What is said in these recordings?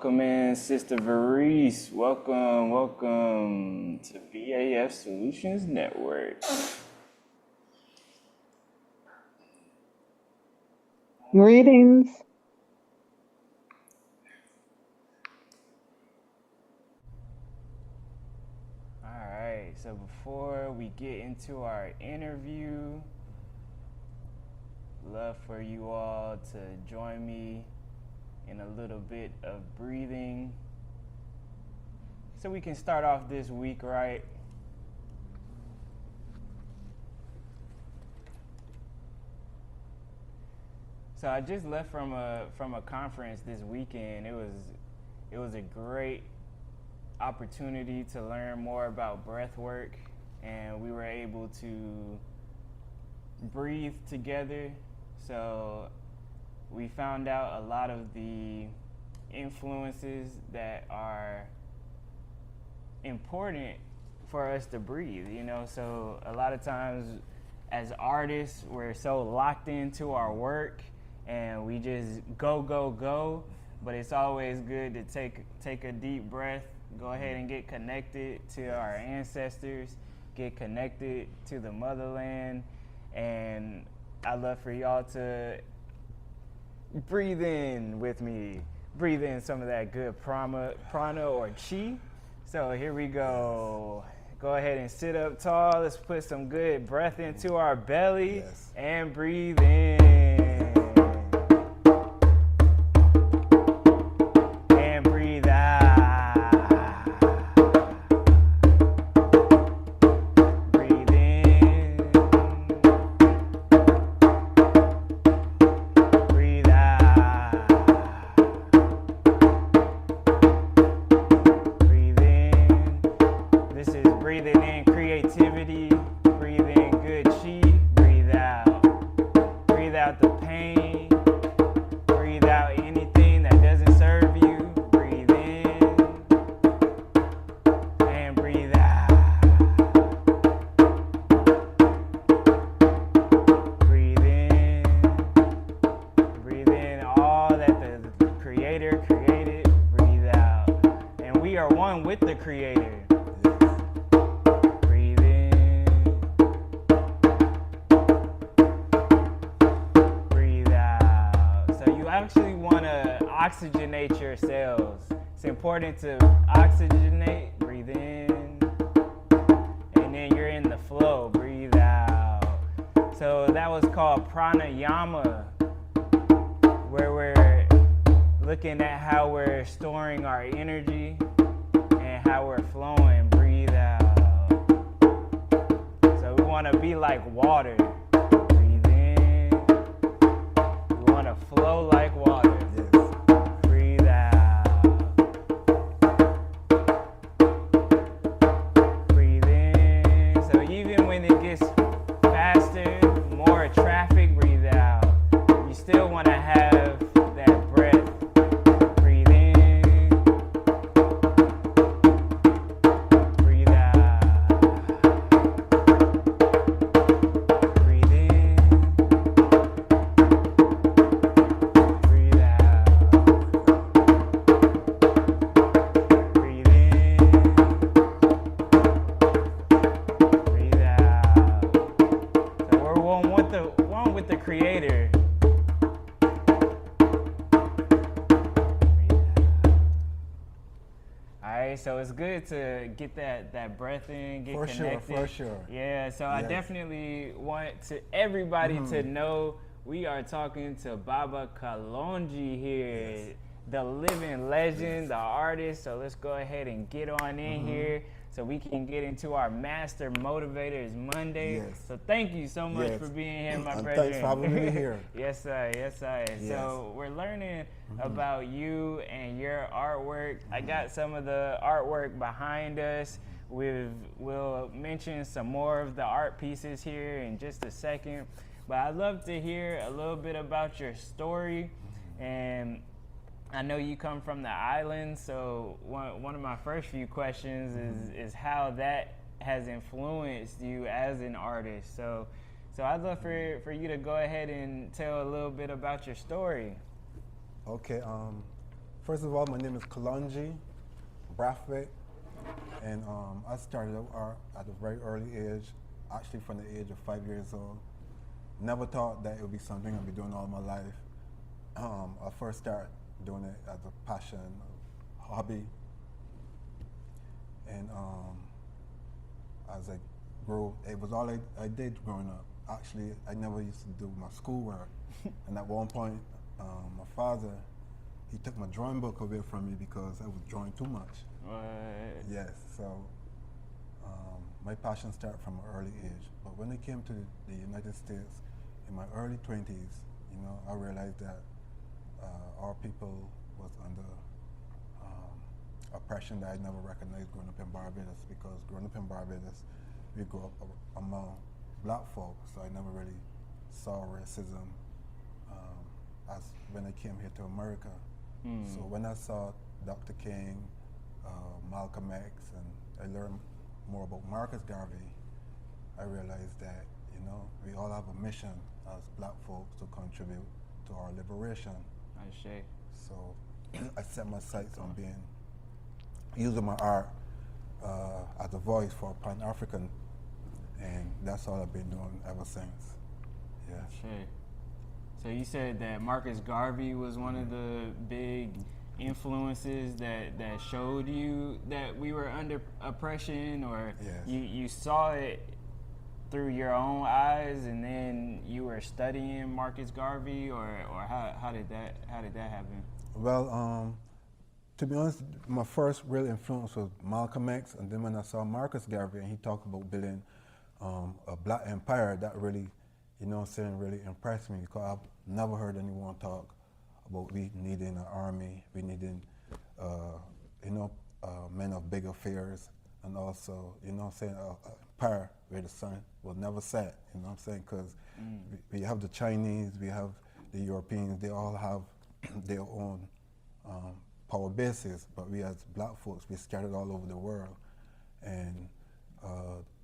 Welcome in, Sister Varice. Welcome to BAF Solutions Network. Greetings. All right, so before we get into our interview, love for you all to join me in a little bit of breathing so we can start off this week right. So I just left from a conference this weekend. It was a great opportunity to learn more about breath work, and we were able to breathe together. So we found out a lot of the influences that are important for us to breathe, so a lot of times as artists we're so locked into our work and we just go, but it's always good to take a deep breath, go ahead and get connected to our ancestors, get connected to the motherland. And I'd love for y'all to breathe in with me. Breathe in some of that good prana or chi. So here we go. Go ahead and sit up tall. Let's put some good breath into our belly and breathe in. And breathe out. Breathe in. Breathe out. Breathe in. This is breathing in creativity. Breathe in good chi. Breathe out. Breathe out the pain. Breathe out anything that doesn't serve you. Breathe in. And breathe out. Breathe in. Breathe in all that the Creator created. Breathe out. And we are one with the Creator. Breathe in. Breathe out. So you actually want to oxygenate your cells. It's important to oxygenate. Breathe in. And then you're in the flow. Breathe out. So that was called pranayama, where we're looking at how we're storing our energy and how we're flowing. Breathe out. So we want to be like water. Breathe in. We want to flow like water. Breathe out. Breathe in. So even when it gets faster, more traffic, breathe out. You still want to have that breath. Breathe in. Breathe out. Breathe in. Breathe out. Breathe in. Breathe out. So we're one with the Creator. Alright, so it's good to get that breath in, get connected. For sure. Yeah, so I definitely want everybody to know we are talking to Baba Kalonji here, the living legend, the artist. So let's go ahead and get on in here so we can get into our Master Motivators Monday. Yes. So thank you so much for being here, my brother. Thanks for having me here. Yes, sir. Yes, sir. Yes. So we're learning about you and your artwork. I got some of the artwork behind us. We'll mention some more of the art pieces here in just a second. But I'd love to hear a little bit about your story. And I know you come from the island, so one of my first few questions is how that has influenced you as an artist. So I'd love for you to go ahead and tell a little bit about your story. Okay. First of all, my name is Kalonji Brathwaite, and I started out art at a very early age, actually from the age of 5 years old. Never thought that it would be something I'd be doing all my life. I first started doing it as a passion, a hobby, and as I grew, it was all I did growing up. Actually, I never used to do my schoolwork, and at one point, my father, he took my drawing book away from me because I was drawing too much. What? Yes, so my passion started from an early age. But when I came to the United States in my early 20s, I realized that our people was under oppression that I never recognized growing up in Barbados, because growing up in Barbados, we grew up among black folk, so I never really saw racism as when I came here to America. So when I saw Dr. King, Malcolm X, and I learned more about Marcus Garvey, I realized that, we all have a mission as black folks to contribute to our liberation. I see. So I set my sights on using my art as a voice for Pan-African, and that's all I've been doing ever since. Yeah. Sure. So you said that Marcus Garvey was one of the big influences that showed you that we were under oppression, or Yes. you saw it through your own eyes, and then you were studying Marcus Garvey, or how did that happen? Well, to be honest, my first real influence was Malcolm X, and then when I saw Marcus Garvey and he talked about building a black empire, that really, really impressed me, because I've never heard anyone talk about we needing an army, we needing, men of big affairs, and also, an empire where the sun will never set, because we have the Chinese, we have the Europeans, they all have their own power bases, but we as black folks, we scattered all over the world, and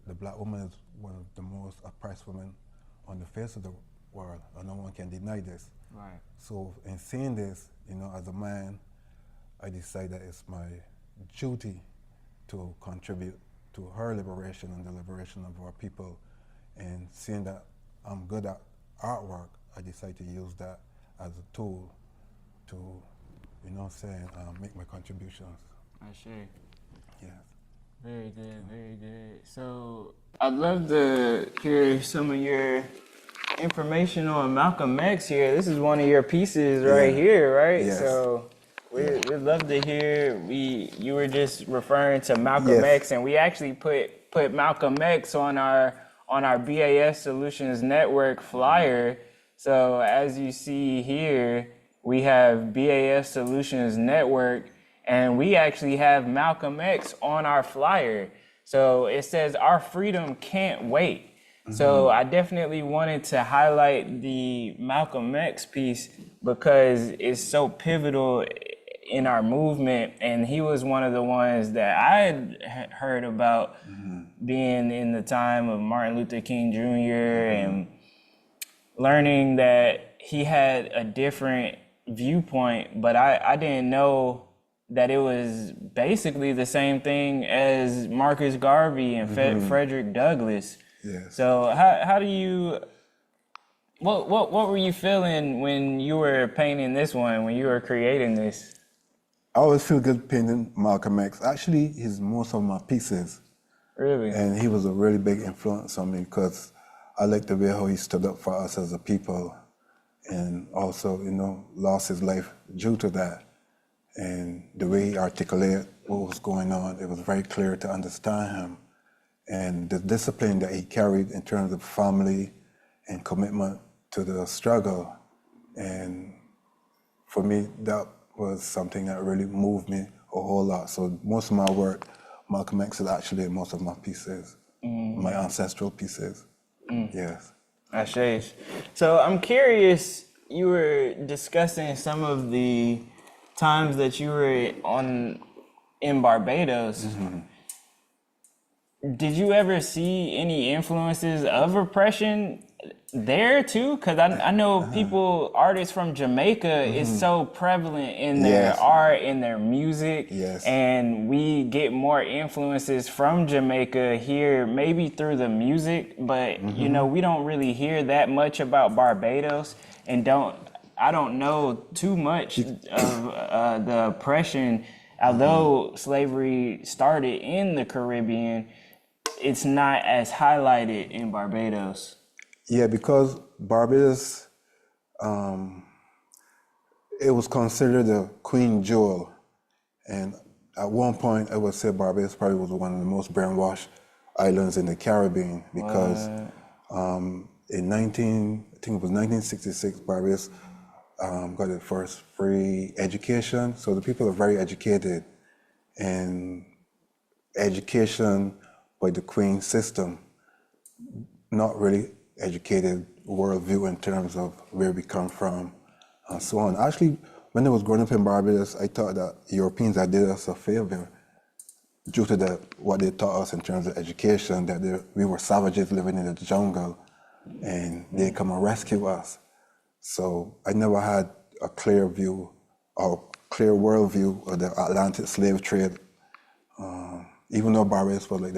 the black woman is one of the most oppressed women on the face of the world, and no one can deny this. Right. So in seeing this, as a man, I decided that it's my duty to contribute to her liberation and the liberation of our people. And seeing that I'm good at artwork, I decided to use that as a tool to, make my contributions. I see. Yes. Very good, very good. So I'd love to hear some of your information on Malcolm X here. This is one of your pieces right here, right? Yes. So we'd love to hear. You were just referring to Malcolm Yes. X, and we actually put Malcolm X on our BAF Solutions Network flyer. So as you see here, we have BAF Solutions Network, and we actually have Malcolm X on our flyer. So it says, "Our freedom can't wait." So I definitely wanted to highlight the Malcolm X piece because it's so pivotal in our movement, and he was one of the ones that I had heard about being in the time of Martin Luther King Jr. and learning that he had a different viewpoint, but I didn't know that it was basically the same thing as Marcus Garvey and Frederick Douglass. Yes. So how do you, what were you feeling when you were painting this one, when you were creating this? I always feel good painting Malcolm X. Actually, he's most of my pieces. Really? And he was a really big influence on me, because I like the way how he stood up for us as a people, and also, lost his life due to that. And the way he articulated what was going on, it was very clear to understand him. And the discipline that he carried in terms of family and commitment to the struggle. And for me, that was something that really moved me a whole lot. So most of my work, Malcolm X is actually most of my pieces, my ancestral pieces. Yes. Ashe. So I'm curious, you were discussing some of the times that you were in Barbados. Did you ever see any influences of oppression there too, because I know people, artists from Jamaica is so prevalent in their Yes. art, in their music, Yes. and we get more influences from Jamaica here, maybe through the music, but you know, we don't really hear that much about Barbados, and I don't know too much of the oppression. Although slavery started in the Caribbean, it's not as highlighted in Barbados. Yeah, because Barbados, it was considered the Queen Jewel. And at one point, I would say Barbados probably was one of the most brainwashed islands in the Caribbean because in I think it was 1966, Barbados got its first free education. So the people are very educated, and education by the Queen system, not really educated worldview in terms of where we come from and so on. Actually, when I was growing up in Barbados, I thought that Europeans had did us a favor due to what they taught us in terms of education, that we were savages living in the jungle and they come and rescue us. So I never had a clear view or clear worldview of the Atlantic slave trade, even though Barbados was like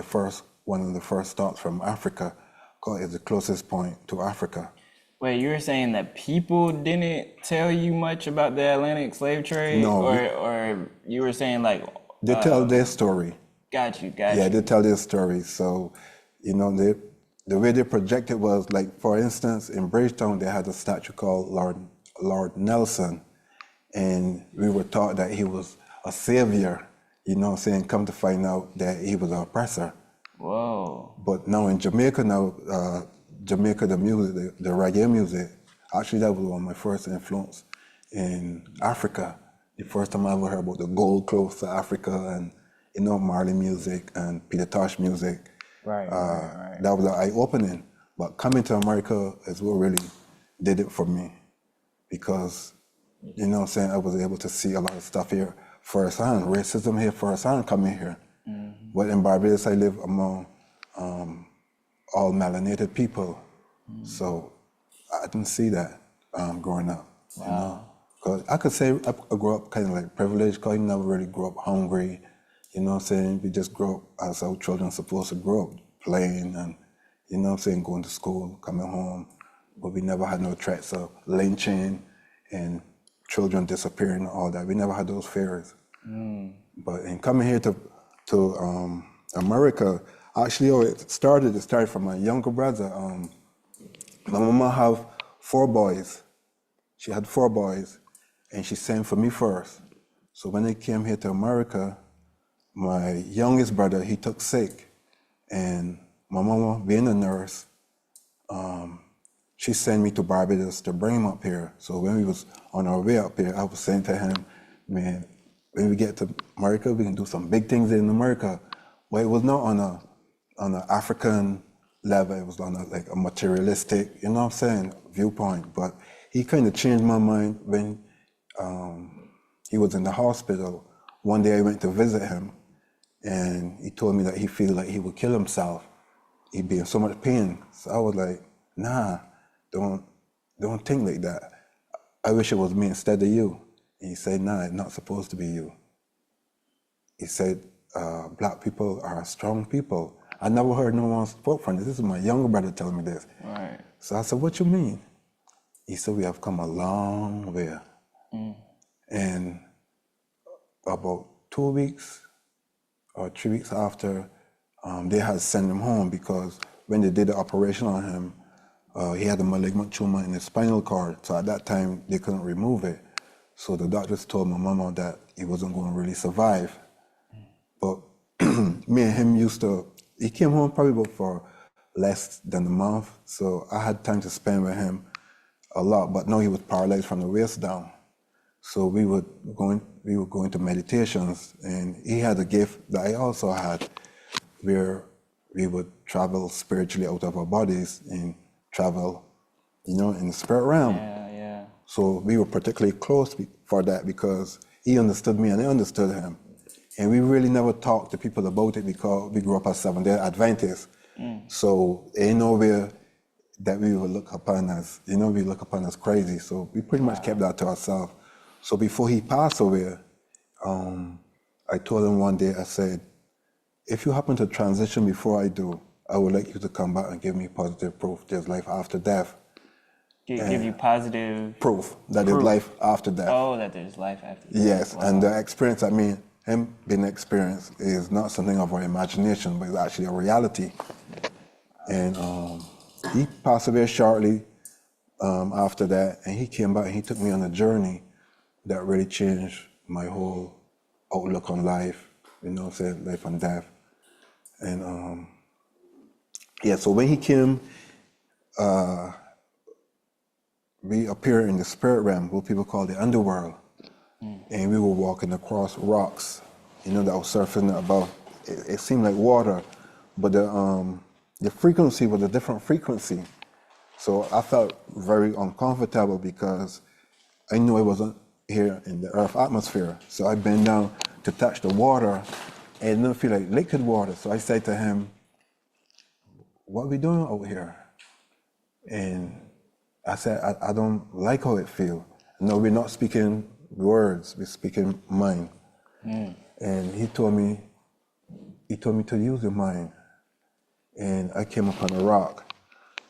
one of the first stops from Africa, because it's the closest point to Africa. Wait, you were saying that people didn't tell you much about the Atlantic slave trade? No, or you were saying like... They tell their story. Got you. Yeah, they tell their story. So, you know, the way they project it was like, for instance, in Bridgetown, they had a statue called Lord Nelson, and we were taught that he was a savior, you know, saying, come to find out that he was an oppressor. Whoa. But now in Jamaica, Jamaica, the music, the reggae music, actually that was one of my first influence in Africa. The first time I ever heard about the gold clothes of Africa and, you know, Marley music and Peter Tosh music. Right. That was an eye-opening. But coming to America is what really did it for me, because, you know what I'm saying, I was able to see a lot of stuff here firsthand, racism here firsthand coming here. But in Barbados, I live among all melanated people. So I didn't see that growing up. Wow. You know? 'Cause I could say I grew up kind of like privileged, because I never really grew up hungry. You know what I'm saying? We just grew up as our children are supposed to grow up, playing and, you know what I'm saying, going to school, coming home. But we never had no threats of lynching and children disappearing and all that. We never had those fears. But in coming here to America, actually, it started from my younger brother. My mama have 4 boys. She had 4 boys, and she sent for me first. So when I came here to America, my youngest brother, he took sick, and my mama, being a nurse, she sent me to Barbados to bring him up here. So when we was on our way up here, I was saying to him, man, when we get to America, we can do some big things in America. But it was not on an African level. It was on a materialistic, you know what I'm saying, viewpoint. But he kind of changed my mind when he was in the hospital. One day I went to visit him, and he told me that he feels like he would kill himself. He'd be in so much pain. So I was like, nah, don't think like that. I wish it was me instead of you. And he said, nah, it's not supposed to be you. He said, black people are strong people. I never heard no one spoke from this. This is my younger brother telling me this. Right. So I said, what you mean? He said, we have come a long way. And about 2 weeks or 3 weeks after, they had to send him home, because when they did the operation on him, he had a malignant tumor in his spinal cord. So at that time, they couldn't remove it. So the doctors told my mama that he wasn't going to really survive. But me and him he came home probably for less than a month. So I had time to spend with him a lot, but no, he was paralyzed from the waist down. So we were going to meditations, and he had a gift that I also had, where we would travel spiritually out of our bodies and travel, you know, in the spirit realm. Yeah. So we were particularly close for that, because he understood me and I understood him. And we really never talked to people about it, because we grew up as Seventh-day Adventists. So ain't nowhere that we would look upon as, we look upon as crazy. So we pretty much kept that to ourselves. So before he passed away, I told him one day, I said, if you happen to transition before I do, I would like you to come back and give me positive proof there's life after death. Give you positive proof that there's life after death. Oh, that there's life after death. Yes, Wow. and the experience, him being experienced is not something of our imagination, but it's actually a reality. And he passed away shortly after that, and he came back and he took me on a journey that really changed my whole outlook on life, life and death. And so when he came, we appeared in the spirit realm, what people call the underworld. And we were walking across rocks, that was surfing above. It seemed like water, but the frequency was a different frequency. So I felt very uncomfortable because I knew I wasn't here in the earth atmosphere. So I bent down to touch the water and it didn't feel like liquid water. So I said to him, what are we doing out here? And I said, I don't like how it feels. No, we're not speaking words, we're speaking mind. And he told me to use your mind. And I came upon a rock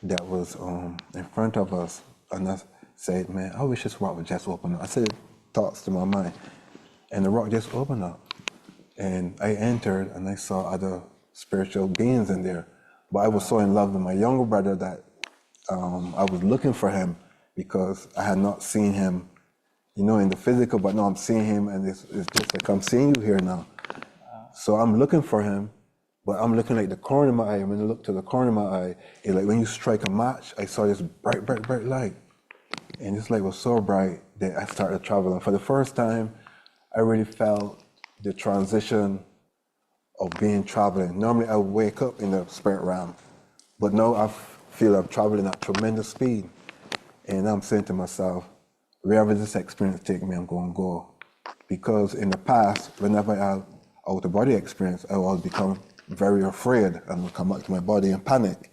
that was in front of us, and I said, man, I wish this rock would just open up. I said thoughts to my mind, and the rock just opened up. And I entered, and I saw other spiritual beings in there. But I was so in love with my younger brother that I was looking for him because I had not seen him, in the physical, but now I'm seeing him, and it's just like I'm seeing you here now. So I'm looking for him, but I'm looking like the corner of my eye. When I look to the corner of my eye, it's like when you strike a match, I saw this bright, bright, bright light. And this light was so bright that I started traveling. For the first time, I really felt the transition of being traveling. Normally I would wake up in the spirit realm, but now I feel I'm traveling at tremendous speed. And I'm saying to myself, wherever this experience takes me, I'm going to go. Because in the past, whenever I had out-of-body experience, I always become very afraid and would come back to my body and panic.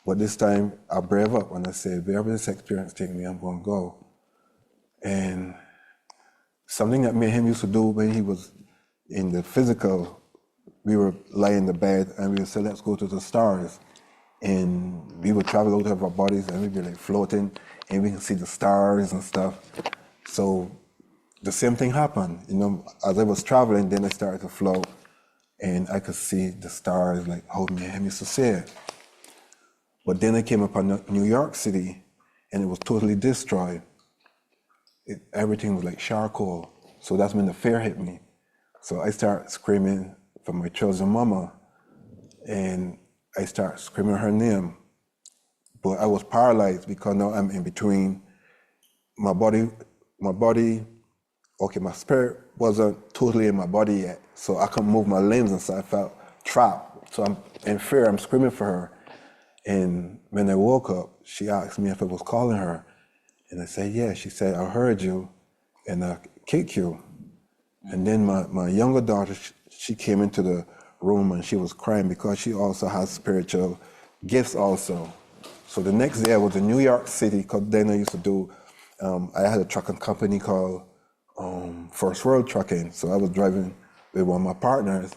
But this time, I brave up and I say, wherever this experience takes me, I'm going to go. And something that me and him used to do when he was in the physical, we would lie in the bed and we would say, let's go to the stars. And we would travel out of our bodies and we'd be like floating and we can see the stars and stuff. So the same thing happened. As I was traveling, then I started to float and I could see the stars like how me and him used to see it. But then I came upon New York City and it was totally destroyed. Everything was like charcoal. So that's when the fear hit me. So I started screaming for my chosen mama and I started screaming her name. But I was paralyzed because now I'm in between my body, my spirit wasn't totally in my body yet. So I couldn't move my limbs and so I felt trapped. So I'm in fear, I'm screaming for her. And when I woke up, she asked me if I was calling her. And I said, yeah. She said, I heard you and I kicked you. And then my younger daughter, she came into the room and she was crying because she also has spiritual gifts also. So the next day I was in New York City because then I used to do, I had a trucking company called First World Trucking. So I was driving with one of my partners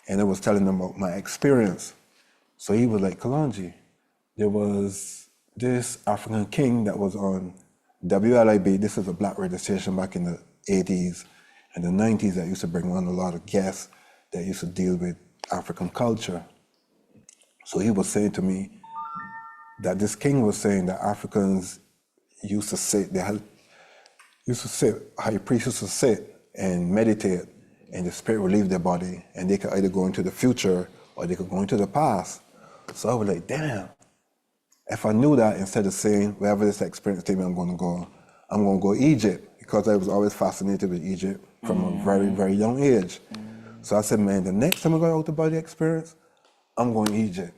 and I was telling them about my experience. So he was like, Kalonji, there was this African king that was on WLIB. This is a black radio station back in the 80s and the 90s that used to bring on a lot of guests that used to deal with African culture. So he was saying to me that this king was saying that Africans used to sit, high priests used to sit and meditate and the spirit would leave their body and they could either go into the future or they could go into the past. So I was like, damn, if I knew that instead of saying, wherever this experience takes me, I'm going to go Egypt because I was always fascinated with Egypt from a very, very young age. So I said, man, the next time I got an out-of-body experience, I'm going to Egypt.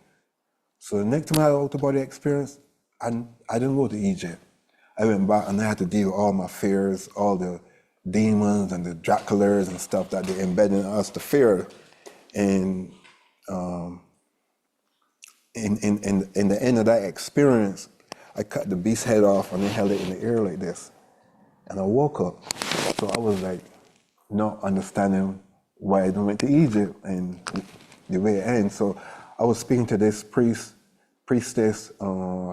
So the next time I had an out-of-body experience, I didn't go to Egypt. I went back and I had to deal with all my fears, all the demons and the Draculas and stuff that they embedded in us, the fear. And in the end of that experience, I cut the beast's head off and I held it in the air like this. And I woke up. So I was like, not understanding why I went to Egypt and the way it ends. So I was speaking to this priestess.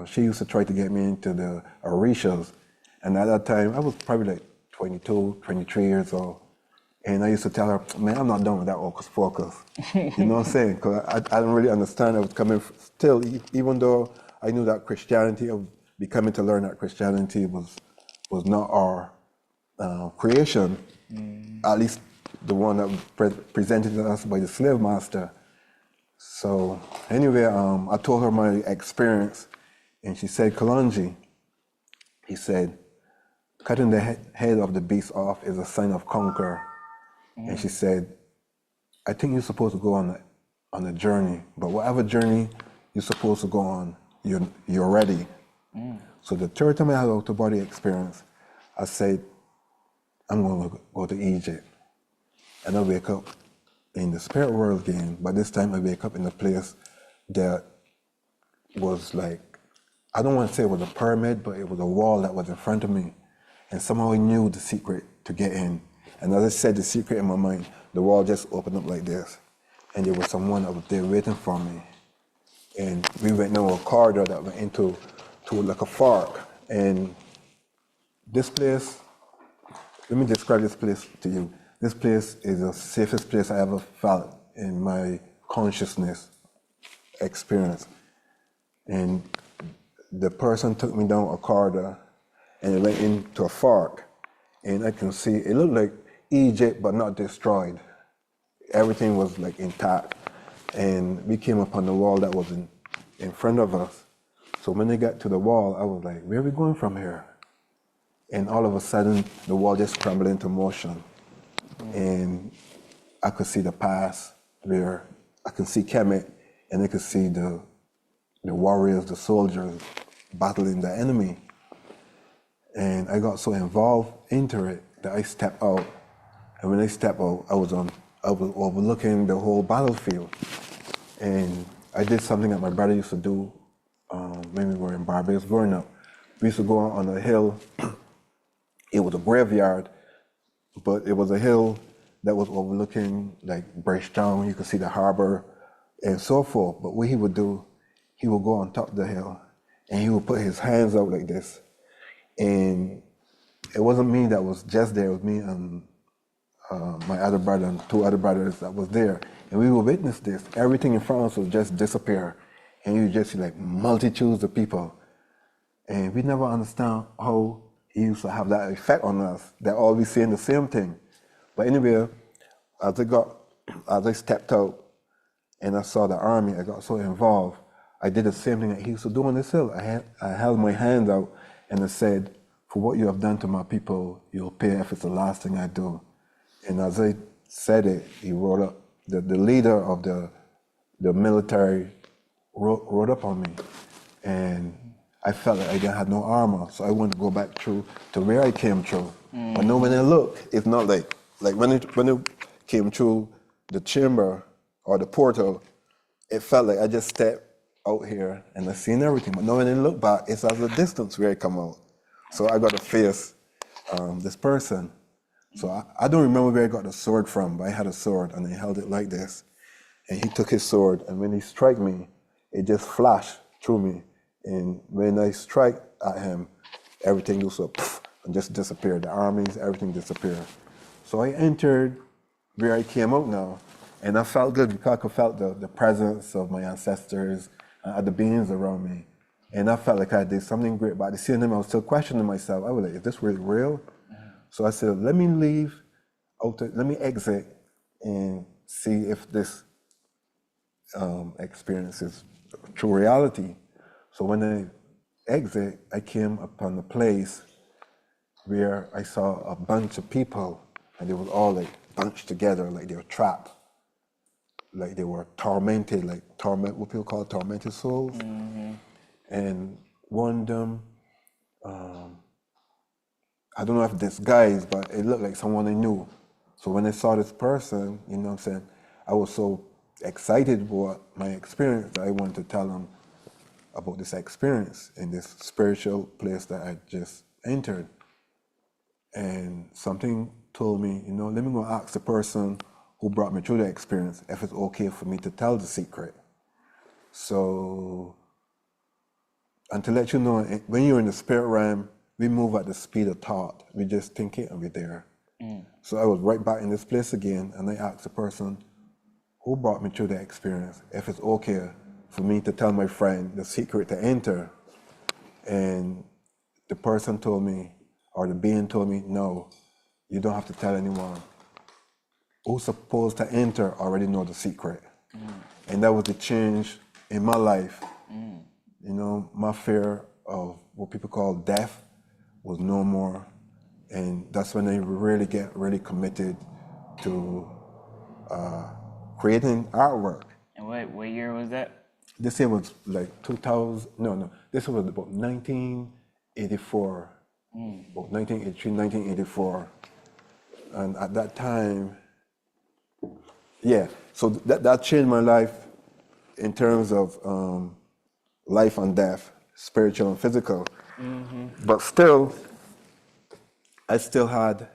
She used to try to get me into the Orishas. And at that time, I was probably like 22, 23 years old. And I used to tell her, man, I'm not done with that hocus pocus. You know what I'm saying? Because I didn't really understand. I was coming still, even though I knew that Christianity, I was becoming to learn that Christianity was not our creation, at least the one that was presented to us by the slave master. So anyway, I told her my experience, and she said, Kalonji, he said, cutting the head of the beast off is a sign of conquer. And she said, I think you're supposed to go on a journey, but whatever journey you're supposed to go on, you're ready. So the third time I had out-of-body experience, I said, I'm going to go to Egypt. And I wake up in the spirit world again, but this time I wake up in a place that was like, I don't want to say it was a pyramid, but it was a wall that was in front of me. And somehow I knew the secret to get in. And as I said the secret in my mind, the wall just opened up like this. And there was someone that was there waiting for me. And we went down a corridor that went into like a fork. And this place, let me describe this place to you. This place is the safest place I ever felt in my consciousness experience. And the person took me down a corridor and it went into a fork. And I can see, it looked like Egypt, but not destroyed. Everything was like intact. And we came upon the wall that was in front of us. So when they got to the wall, I was like, where are we going from here? And all of a sudden, the wall just crumbled into motion. And I could see the past where I could see Kemet, and I could see the warriors, the soldiers battling the enemy. And I got so involved into it that I stepped out. And when I stepped out, I was overlooking the whole battlefield. And I did something that my brother used to do when we were in Barbados growing up. We used to go on a hill. It was a graveyard, but it was a hill that was overlooking like Bridgetown. You could see the harbor and so forth. But what he would do, he would go on top of the hill and he would put his hands out like this. And it wasn't me that was just there, it was me and my other brother and two other brothers that was there. And we would witness this. Everything in front of us would just disappear. And you just see like multitudes of people. And we never understand how he used to have that effect on us, that all we seeing the same thing. But anyway, as I stepped out and I saw the army, I got so involved. I did the same thing that he used to do on this hill. I held my hand out and I said, for what you have done to my people, you'll pay if it's the last thing I do. And as I said it, he rode up, the leader of the military rode up on me. And I felt like I had no armor, so I wanted to go back through to where I came through. But no, when I look, it's not like when it came through the chamber or the portal, it felt like I just stepped out here and I seen everything. But no, when I look back, it's at a distance where I come out. So I got to face this person. So I don't remember where I got the sword from, but I had a sword and I held it like this. And he took his sword, and when he struck me, it just flashed through me. And when I strike at him, everything just and just disappeared. The armies, everything disappeared. So I entered where I came out now, and I felt good because I felt the presence of my ancestors and other beings around me. And I felt like I did something great, but at the same time, I was still questioning myself. I was like, is this really real? So I said, let me leave, let me exit and see if this experience is true reality. So when I exit, I came upon a place where I saw a bunch of people, and they were all like bunched together, like they were trapped, like they were tormented, what people call tormented souls. And one of them, I don't know if disguised, but it looked like someone I knew. So when I saw this person, you know what I'm saying, I was so excited about my experience. I wanted to tell them about this experience in this spiritual place that I just entered. And something told me, let me go ask the person who brought me through the experience if it's okay for me to tell the secret. So, and to let you know, when you're in the spirit realm, we move at the speed of thought. We just think it and we're there. So I was right back in this place again, and I asked the person who brought me through the experience if it's okay for me to tell my friend the secret to enter. And the person told me, or the being told me, no, you don't have to tell anyone. Who's supposed to enter already know the secret. And that was the change in my life. My fear of what people call death was no more. And that's when I really committed to creating artwork. And what year was that? This year was like 2000, no, this was about 1984, about 1983, 1984. And at that time, so that changed my life in terms of life and death, spiritual and physical. But still, I still had,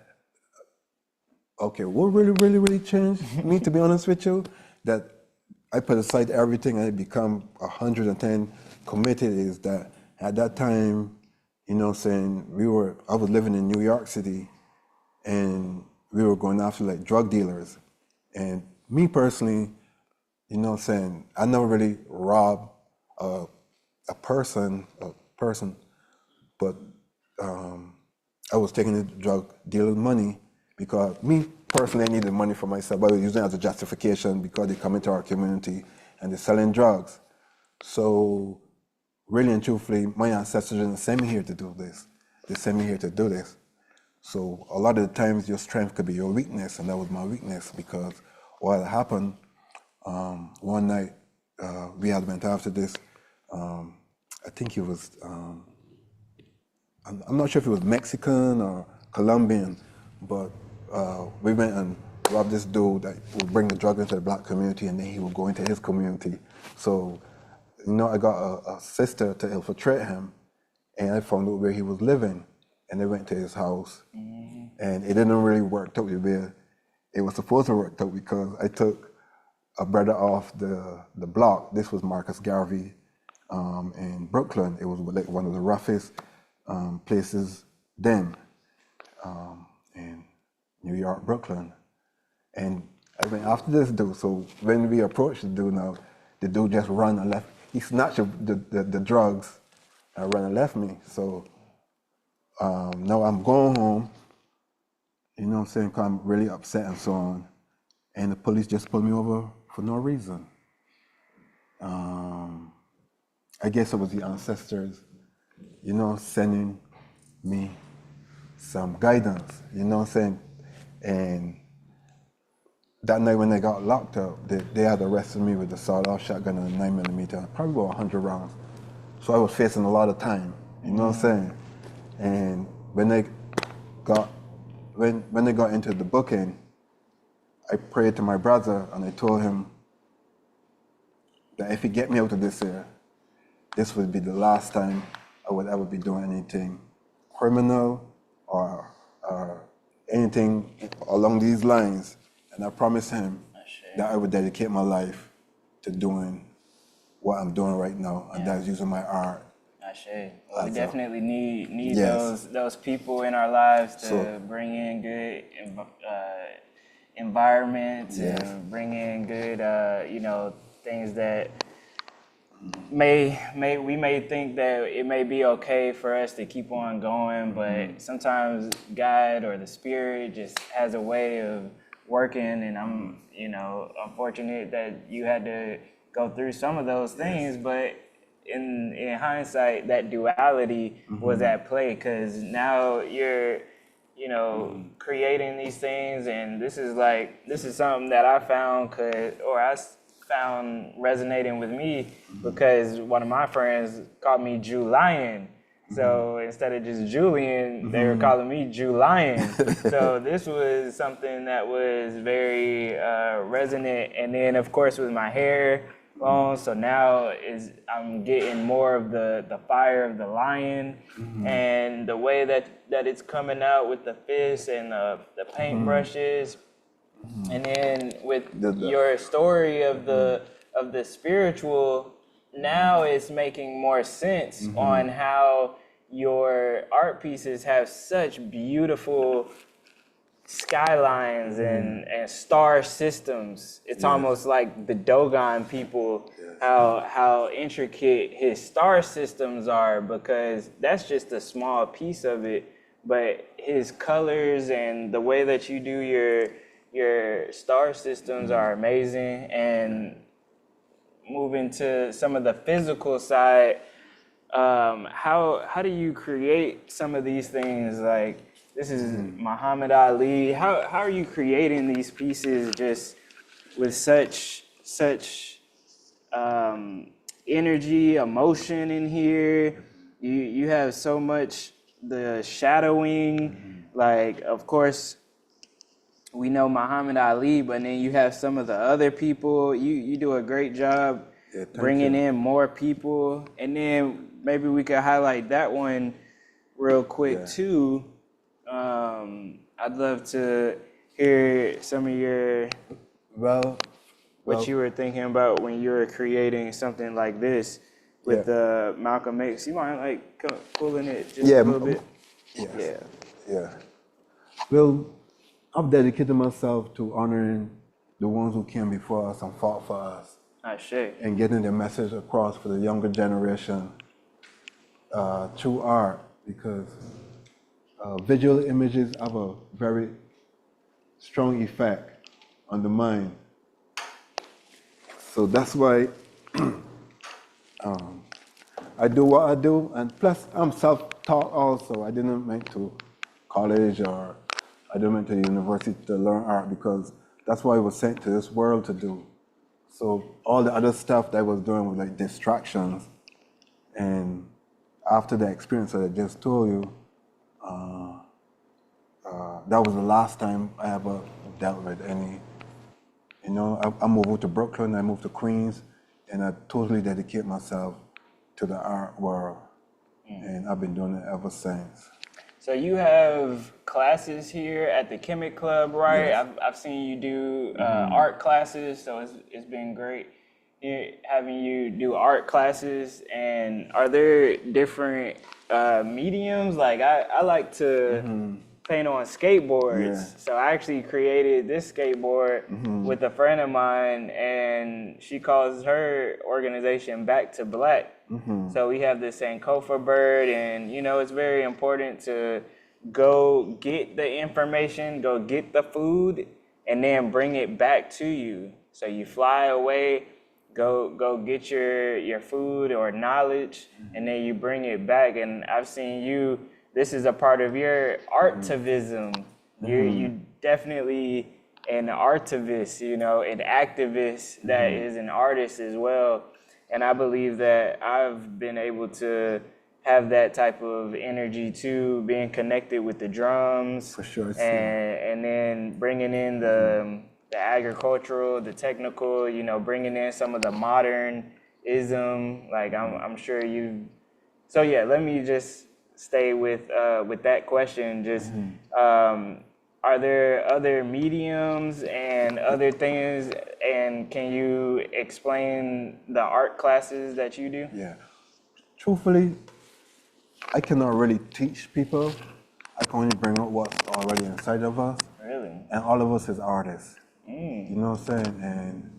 what really changed me, to be honest with you, that I put aside everything and I become 110 committed, is that at that time, I was living in New York City, and we were going after like drug dealers. And me personally, I never really robbed a person, but I was taking the drug dealer's money because me personally, I needed money for myself, but I was using it as a justification because they come into our community and they're selling drugs. So really and truthfully, my ancestors didn't send me here to do this. They sent me here to do this. So a lot of the times your strength could be your weakness, and that was my weakness, because what happened, one night we had went after this, I think it was, I'm not sure if it was Mexican or Colombian, but we went and robbed this dude that would bring the drug into the black community, and then he would go into his community. So, I got a sister to infiltrate him, and I found out where he was living, and I went to his house, and it didn't really work out the way it was supposed to work out, because I took a brother off the block. This was Marcus Garvey in Brooklyn. It was like one of the roughest places then in New York, Brooklyn. And I went after this dude. So when we approached the dude now, the dude just ran and left. He snatched the drugs and ran and left me. So now I'm going home, because I'm really upset and so on. And the police just pulled me over for no reason. I guess it was the ancestors, sending me some guidance, And that night when I got locked up, they had arrested me with a sawed-off shotgun and a 9mm, probably about 100 rounds. So I was facing a lot of time, And when they got into the booking, I prayed to my brother and I told him that if he get me out of this here, this would be the last time I would ever be doing anything criminal or anything along these lines. And I promised him that I would dedicate my life to doing what I'm doing right now, and that's using my art. Well, we definitely need Yes. those people in our lives to bring in good environments, and bring in good things that we may think that it may be okay for us to keep on going, but sometimes God or the Spirit just has a way of working, and I'm unfortunate that you had to go through some of those things, but in hindsight, that duality was at play, because now you're creating these things, and this is something that I found resonating with me, because one of my friends called me Jew Lion, So instead of just Julian, they were calling me Julian. So this was something that was very resonant. And then, of course, with my hair long, so now I'm getting more of the fire of the lion, and the way that it's coming out with the fists and the paintbrushes. And then with your story of the spiritual, now it's making more sense on how your art pieces have such beautiful skylines and star systems. It's almost like the Dogon people, how intricate his star systems are, because that's just a small piece of it. But his colors and the way that you do your star systems are amazing. And moving to some of the physical side, how do you create some of these things? Like, this is Muhammad Ali. How are you creating these pieces just with such energy, emotion in here? You have so much the shadowing. Like, of course, we know Muhammad Ali, but then you have some of the other people. You do a great job bringing in more people. And then maybe we could highlight that one real quick too. I'd love to hear some of your what you were thinking about when you were creating something like this with Malcolm X. You mind pulling it just a little bit? Yeah. Well, I've dedicated myself to honoring the ones who came before us and fought for us. And getting the message across for the younger generation through art, because visual images have a very strong effect on the mind. So that's why I do what I do, and plus I'm self-taught also. I didn't went to college or I didn't went to university to learn art, because that's what I was sent to this world to do. So all the other stuff that I was doing was like distractions. And after the experience that I just told you, that was the last time I ever dealt with any, I moved to Brooklyn, I moved to Queens, and I totally dedicate myself to the art world. And I've been doing it ever since. So you have classes here at the Chemic Club, right? Yes. I've seen you do art classes, so it's been great having you do art classes. And are there different mediums? Like I like to paint on skateboards, so I actually created this skateboard with a friend of mine, and she calls her organization Back to Black. So we have this Sankofa bird, and it's very important to go get the information, go get the food, and then bring it back to you. So you fly away, go get your food or knowledge, and then you bring it back. And I've seen this is a part of your artivism. You definitely an artivist, an activist that is an artist as well. And I believe that I've been able to have that type of energy too, being connected with the drums. For sure. And then bringing in the agricultural, the technical, bringing in some of the modernism. Like I'm sure so yeah, let me just stay with that question. Just are there other mediums and other things, and can you explain the art classes that you do? Yeah. Truthfully, I cannot really teach people. I can only bring out what's already inside of us. Really? And all of us is artists. You know what I'm saying? And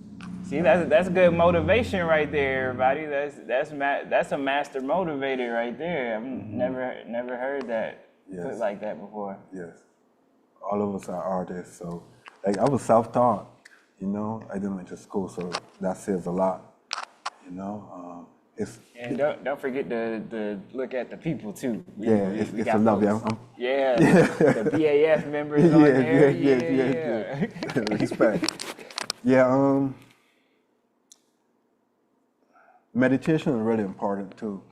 see, that's good motivation right there, everybody. That's a master motivator right there. I've never heard that put like that before. Yes. All of us are artists. So like I was self-taught, I didn't went to school, so that says a lot. And don't forget to look at the people too. It's a love. The BAF members on there. Yeah. Respect. Meditation is really important too.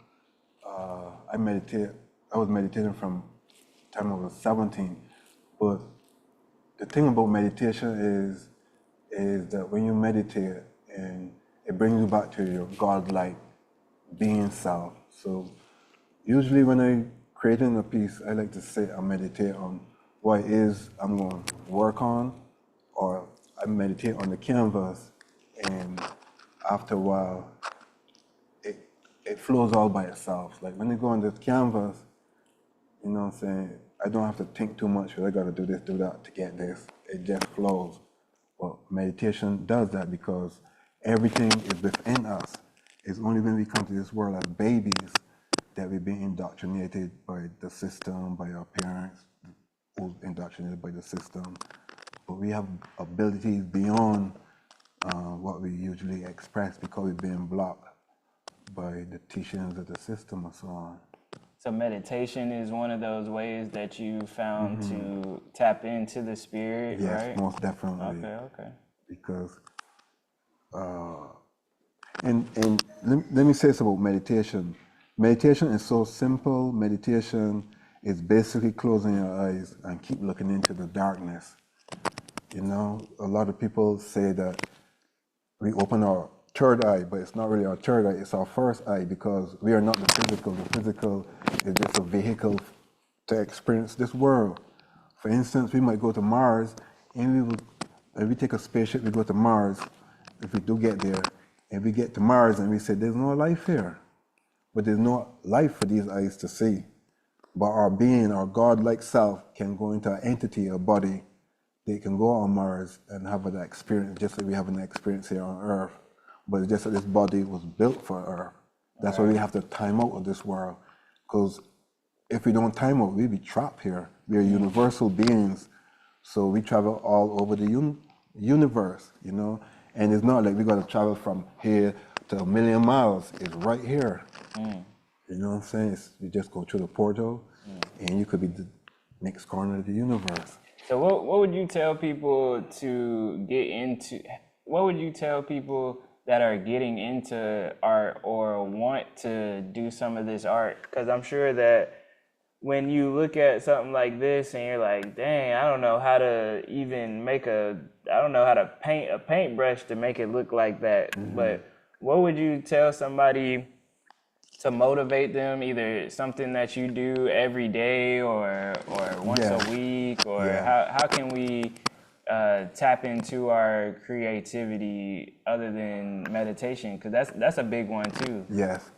I meditate. I was meditating from the time I was 17. But the thing about meditation is that when you meditate, and it brings you back to your godlike being self. So usually when I'm creating a piece, I like to sit and meditate on what it is I'm going to work on, or I meditate on the canvas, and after a while, it flows all by itself. Like when you go on the canvas, you know what I'm saying, I don't have to think too much, I got to do this, do that to get this. It just flows. Well, meditation does that because everything is within us. It's only when we come to this world as babies that we're being indoctrinated by the system, by our parents, who's indoctrinated by the system. But we have abilities beyond what we usually express because we're being blocked by the teachings of the system and so on. So meditation is one of those ways that you found to tap into the spirit, yes, right? Most definitely. Okay. Because, and let me say something about meditation. Meditation is so simple. Meditation is basically closing your eyes and keep looking into the darkness. You know, a lot of people say that we open our third eye, but it's not really our third eye, it's our first eye, because we are not the physical. The physical is just a vehicle to experience this world. For instance, we might go to Mars, and if we take a spaceship, we go to Mars, if we do get there, and we get to Mars and we say, there's no life here. But there's no life for these eyes to see. But our being, our God-like self, can go into an entity, a body. They can go on Mars and have an experience, just like we have an experience here on Earth. But it's just that this body was built for Earth. That's why we have to time out of this world. Because if we don't time out, we'd be trapped here. We are universal beings. So we travel all over the universe, you know? And it's not like we got to travel from here to 1,000,000 miles. It's right here. You know what I'm saying? You just go through the portal, and you could be the next corner of the universe. So what would you tell people to get into? What would you tell people that are getting into art or want to do some of this art? Because I'm sure that when you look at something like this and you're like, dang, I don't know how to even I don't know how to paint a paintbrush to make it look like that. But what would you tell somebody to motivate them, either something that you do every day or once a week, or how can we tap into our creativity other than meditation? Because that's a big one too. Yes.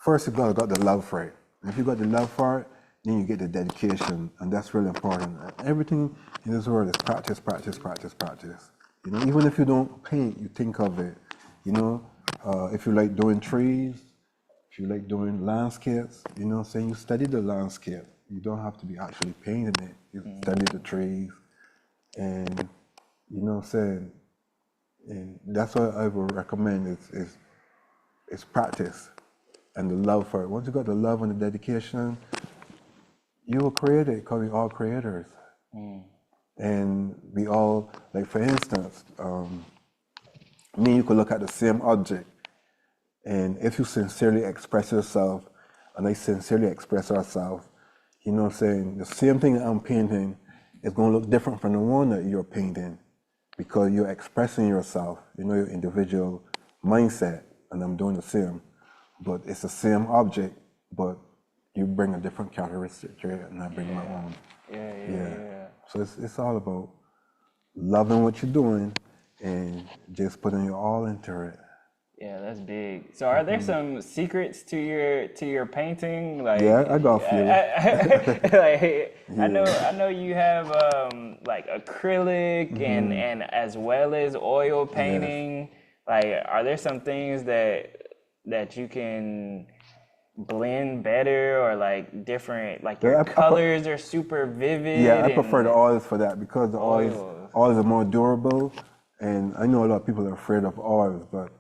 First, you got the love for it. If you got the love for it, then you get the dedication, and that's really important. Everything in this world is practice, practice, practice, practice. You know, even if you don't paint, you think of it. You know, if you like doing trees, if you like doing landscapes, you know what I'm saying, you study the landscape. You don't have to be actually painting it. You study the trees, and you know what I'm saying, and that's what I would recommend is practice and the love for it. Once you got the love and the dedication, you will create it, because we're all creators. And we all, like for instance, me and you could look at the same object, and if you sincerely express yourself, and I sincerely express ourselves, you know what I'm saying, the same thing that I'm painting is going to look different from the one that you're painting, because you're expressing yourself, you know, your individual mindset, and I'm doing the same. But it's the same object, but you bring a different characteristic to it, and I bring my own. Yeah. So it's all about loving what you're doing and just putting your all into it. Yeah, that's big. So are there some secrets to your painting? Like, yeah, I got a few. I know you have like acrylic and as well as oil painting. Like, are there some things that you can blend better, or like different, like your colors are super vivid? Yeah, I prefer the oils for that, because the oils are more durable, and I know a lot of people are afraid of oils, but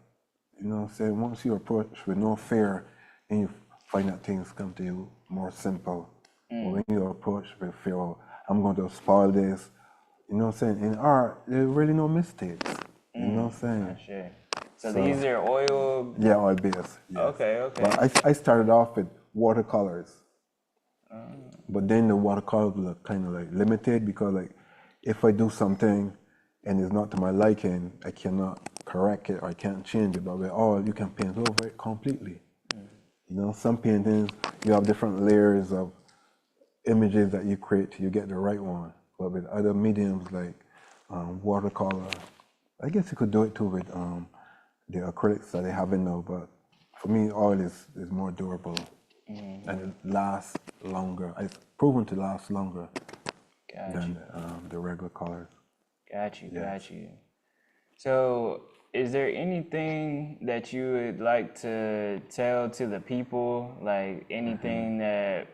you know what I'm saying, once you approach with no fear, then you find that things come to you more simple. But when you approach with fear, oh, I'm going to spoil this, you know what I'm saying, in art, there are really no mistakes, you know what I'm saying? Sure. So these are oil? Yeah, oil base. Yes. Okay. But I started off with watercolors. But then the watercolors are kind of like limited because like if I do something and it's not to my liking, I cannot correct it or I can't change it. But with oil, you can paint over it completely. You know, some paintings, you have different layers of images that you create till you get the right one. But with other mediums like watercolor, I guess you could do it too with the acrylics that they have in now. But for me, oil is more durable and it lasts longer. It's proven to last longer than the regular colors. Got you. So, is there anything that you would like to tell to the people? Like anything that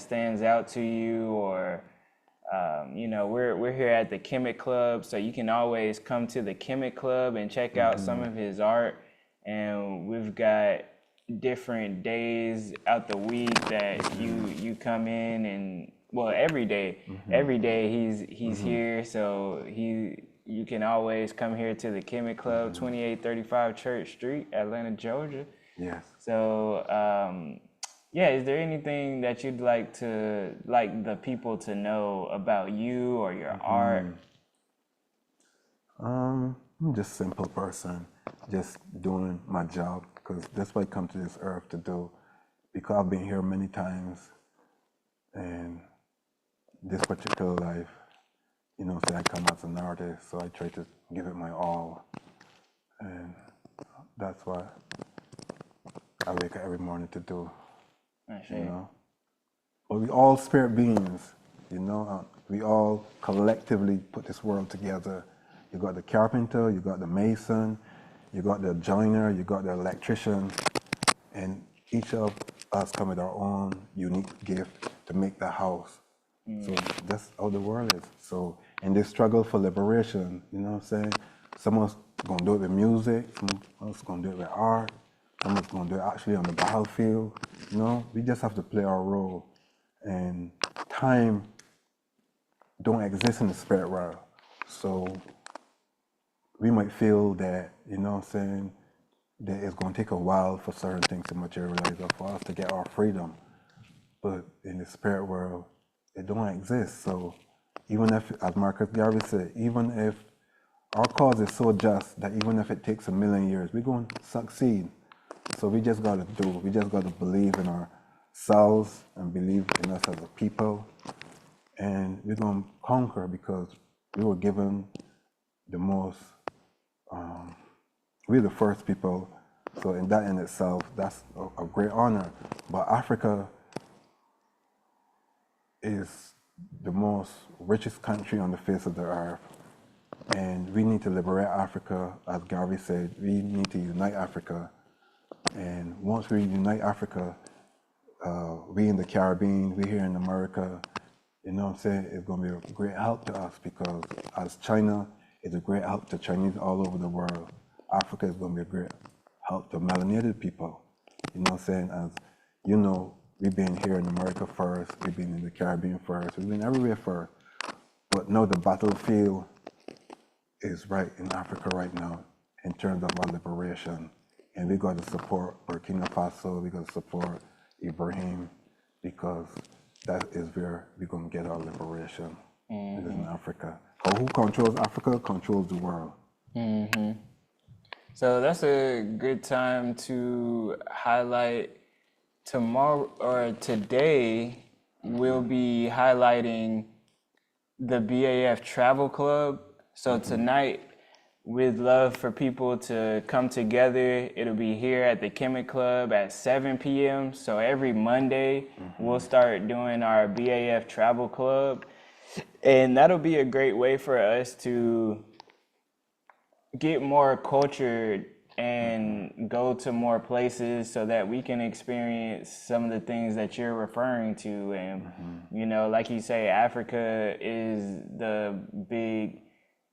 stands out to you, or you know, we're here at the Chemic Club, so you can always come to the Chemic Club and check out some of his art. And we've got different days out the week that you come in, and well, every day he's here, so you can always come here to the Chemic Club, 2835 Church Street, Atlanta, Georgia. Yes. So yeah, is there anything that you'd like the people to know about you or your art? I'm just a simple person, just doing my job, because that's what I come to this earth to do. Because I've been here many times, and this particular life, you know, say I come as an artist, so I try to give it my all, and that's what I wake up every morning to do. You know, but we all spirit beings, you know. We all collectively put this world together. You got the carpenter, you got the mason, you got the joiner, you got the electrician, and each of us come with our own unique gift to make the house. So that's how the world is. So in this struggle for liberation, you know what I'm saying? Someone's gonna do it with music, someone's gonna do it with art, someone's gonna do it actually on the battlefield. You know, we just have to play our role. And time don't exist in the spirit world. So we might feel that, you know what I'm saying, that it's gonna take a while for certain things to materialize or for us to get our freedom. But in the spirit world, it don't exist. So even if, as Marcus Garvey said, even if our cause is so just that even if it takes 1,000,000 years, we're going to succeed. So we just got to believe in ourselves and believe in us as a people. And we're going to conquer because we were given the most, we're the first people. So in that in itself, that's a great honor. But Africa is the most richest country on the face of the earth. And we need to liberate Africa. As Garvey said, we need to unite Africa. And once we unite Africa, we in the Caribbean, we here in America, you know what I'm saying, it's going to be a great help to us, because as China is a great help to Chinese all over the world, Africa is going to be a great help to melanated people. You know what I'm saying? As you know, we've been here in America first, we've been in the Caribbean first, we've been everywhere first. But now the battlefield is right in Africa right now in terms of our liberation. And we got to support Burkina Faso, we got to support Ibrahim, because that is where we're going to get our liberation. It is in Africa. Who controls Africa controls the world. So that's a good time to highlight tomorrow, or today, we'll be highlighting the BAF Travel Club. So tonight, we'd love for people to come together. It'll be here at the Chemic Club at 7 p.m. So every Monday, we'll start doing our BAF Travel Club. And that'll be a great way for us to get more cultured and go to more places so that we can experience some of the things that you're referring to. And, you know, like you say, Africa is the big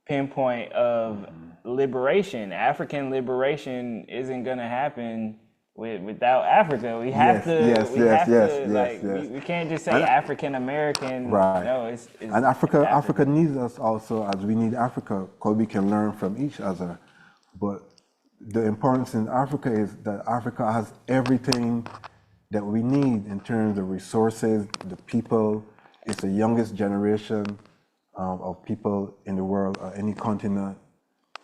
pinpoint of liberation. African liberation isn't going to happen without Africa. We have we can't just say African American. Right. No, it's and Africa needs us also, as we need Africa, because we can learn from each other. But the importance in Africa is that Africa has everything that we need in terms of resources, the people. It's the youngest generation of people in the world, any continent,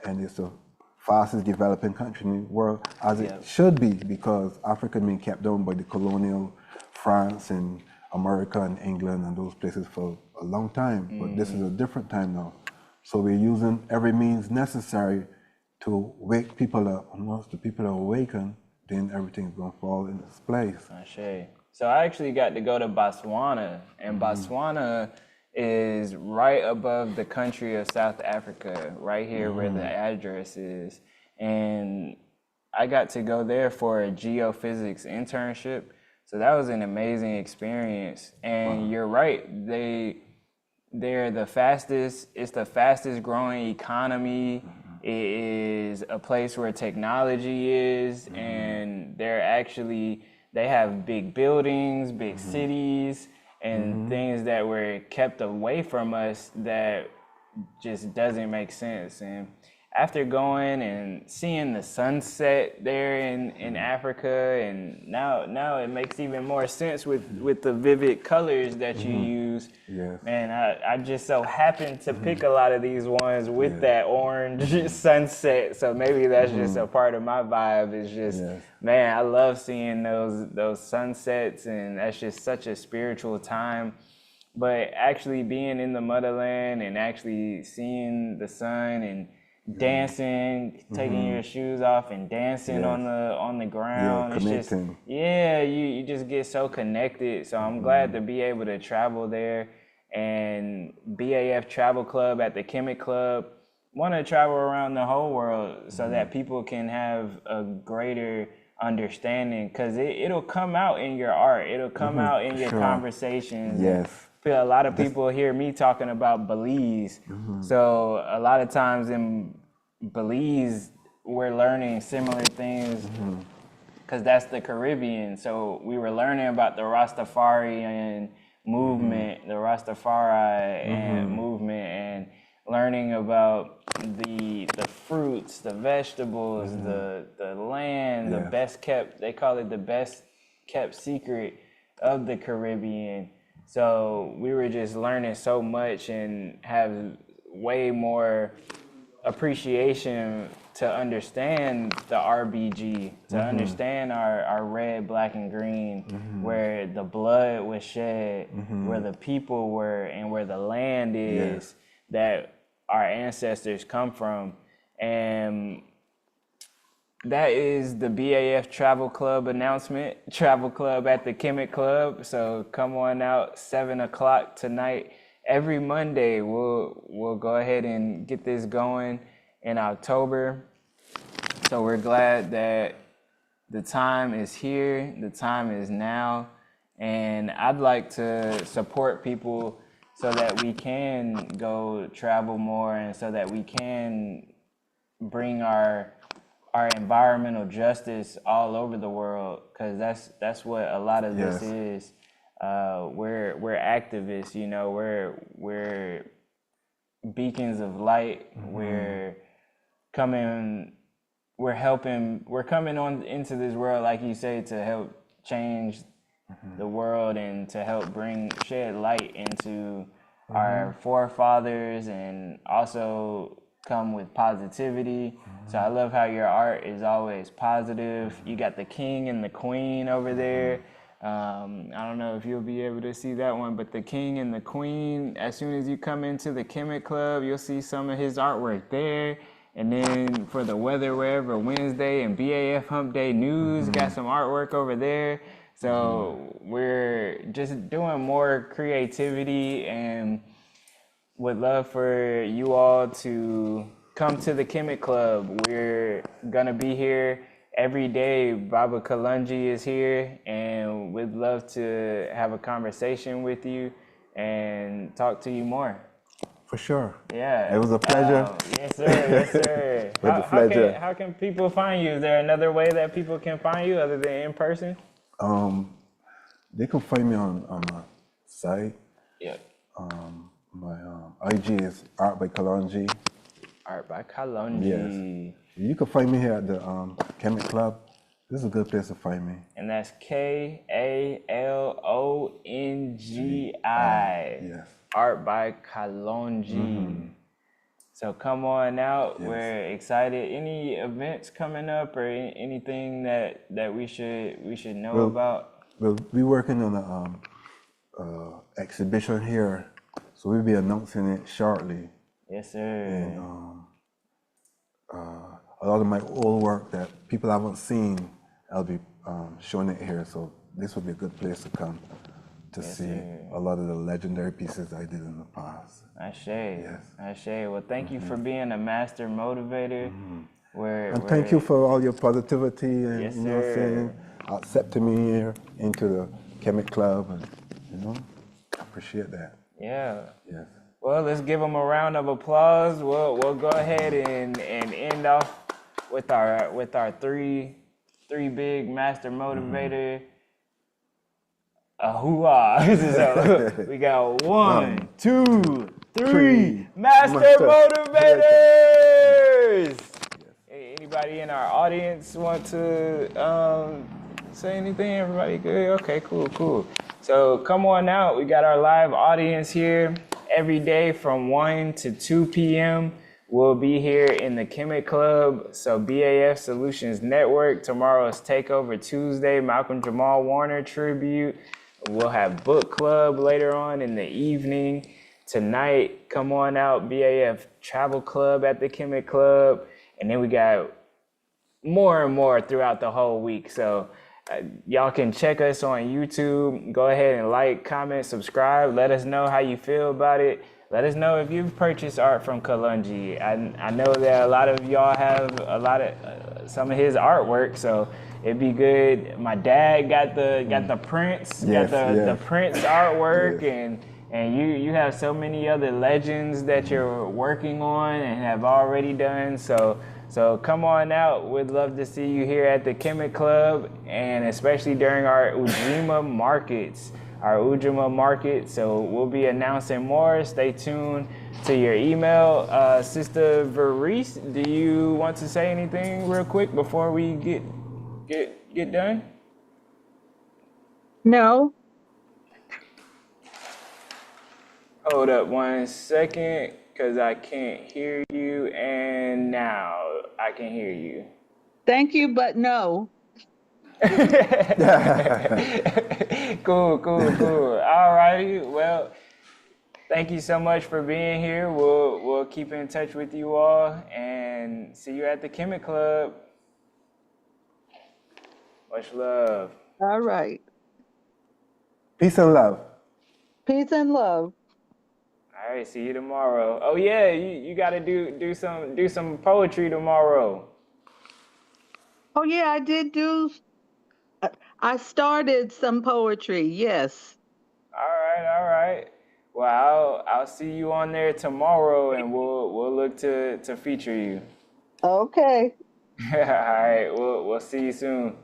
and it's the fastest developing country in the world, as it should be, because Africa has been kept down by the colonial France and America and England and those places for a long time. But this is a different time now. So we're using every means necessary to wake people up. And once the people are awakened, then everything's going to fall in its place. So I actually got to go to Botswana, and Botswana is right above the country of South Africa, right here where the address is. And I got to go there for a geophysics internship. So that was an amazing experience. And you're right, they're the fastest, it's the fastest growing economy. It is a place where technology is, and they have big buildings, big cities, and things that were kept away from us that just doesn't make sense. And after going and seeing the sunset there in Africa, and now it makes even more sense with the vivid colors that you use. Yes. Man, I just so happened to pick a lot of these ones with that orange sunset. So maybe that's just a part of my vibe. Is just, man, I love seeing those sunsets, and that's just such a spiritual time. But actually being in the motherland and actually seeing the sun and dancing, taking your shoes off and dancing on the ground. It's just, you just get so connected. So I'm glad to be able to travel there. And BAF Travel Club at the Kemet Club want to travel around the whole world so that people can have a greater understanding, because it'll come out in your art. It'll come out in your conversations. Yes. A lot of people hear me talking about Belize. So a lot of times in Belize, we're learning similar things because that's the Caribbean. So we were learning about the Rastafarian movement, the Rastafari and movement, and learning about the fruits, the vegetables, the land, the best kept, they call it the best kept secret of the Caribbean. So we were just learning so much and have way more appreciation to understand the RBG, to understand our red, black, and green, where the blood was shed, where the people were, and where the land is that our ancestors come from. And that is the BAF Travel Club announcement. Travel Club at the Kemet Club. So come on out, 7 o'clock tonight. Every Monday, we'll go ahead and get this going in October. So we're glad that the time is here. The time is now. And I'd like to support people so that we can go travel more, and so that we can bring our environmental justice all over the world, because that's what a lot of this is. We're activists, you know. We're beacons of light. We're coming on into this world, like you say, to help change the world and to help shed light into our forefathers, and also come with positivity. So I love how your art is always positive. You got the king and the queen over there. I don't know if you'll be able to see that one, but the king and the queen, as soon as you come into the Kemet Club, you'll see some of his artwork there. And then for the Weather Wherever Wednesday and BAF Hump Day News, got some artwork over there. So we're just doing more creativity, and would love for you all to come to the Kemet Club. We're gonna be here every day. Baba Kalunji is here, and we'd love to have a conversation with you and talk to you more. For sure. Yeah. It was a pleasure. Yes, sir. Yes, sir. With a pleasure. How can people find you? Is there another way that people can find you other than in person? They can find me on my site. Yeah. My IG is Art by Kalonji. Art by Kalonji. Yes. You can find me here at the Kemet Club. This is a good place to find me. And that's Kalongi. Yes. Art by Kalongi. So come on out. Yes. We're excited. Any events coming up or anything that we should know about? We'll be working on a exhibition here, so we'll be announcing it shortly. Yes, sir. And a lot of my old work that people haven't seen, I'll be showing it here. So this would be a good place to come to see a lot of the legendary pieces I did in the past. Ashe. Yes. Ashe. Well, thank you for being a master motivator. And thank you for all your positivity and Yes, you know, sir. saying, accepting me here into the Chemic Club, and you know, I appreciate that. Yeah. Yes. Well, let's give them a round of applause. We'll go ahead and end off with our three big master motivator. Hoo-ah. So we got 1, 2, 3 master motivators. Anybody in our audience want to say anything? Everybody good? Okay, cool. So come on out. We got our live audience here every day from 1 to 2 p.m. We'll be here in the Chemic Club. So BAF Solutions Network. Tomorrow's Takeover Tuesday, Malcolm Jamal Warner tribute. We'll have book club later on in the evening. Tonight, come on out, BAF Travel Club at the Chemic Club. And then we got more and more throughout the whole week. So y'all can check us on YouTube. Go ahead and like, comment, subscribe. Let us know how you feel about it. Let us know if you've purchased art from Kalongi. I know that a lot of y'all have a lot of some of his artwork, so it'd be good. My dad got the prints, the Prince artwork, and you have so many other legends that you're working on and have already done. So come on out. We'd love to see you here at the Chemic Club, and especially during our Ujima markets. So we'll be announcing more. Stay tuned to your email. Sister Verice, do you want to say anything real quick before we get done? No. Hold up 1 second, because I can't hear you, and now I can hear you. Thank you, but no. Cool. All righty. Well, thank you so much for being here. We'll keep in touch with you all and see you at the Chemic Club. Much love. All right. Peace and love. Peace and love. All right, see you tomorrow. Oh yeah, you got to do some poetry tomorrow. Oh yeah, I did do. I started some poetry. Yes. All right. Well, I'll see you on there tomorrow, and we'll look to feature you. Okay. All right, we'll see you soon.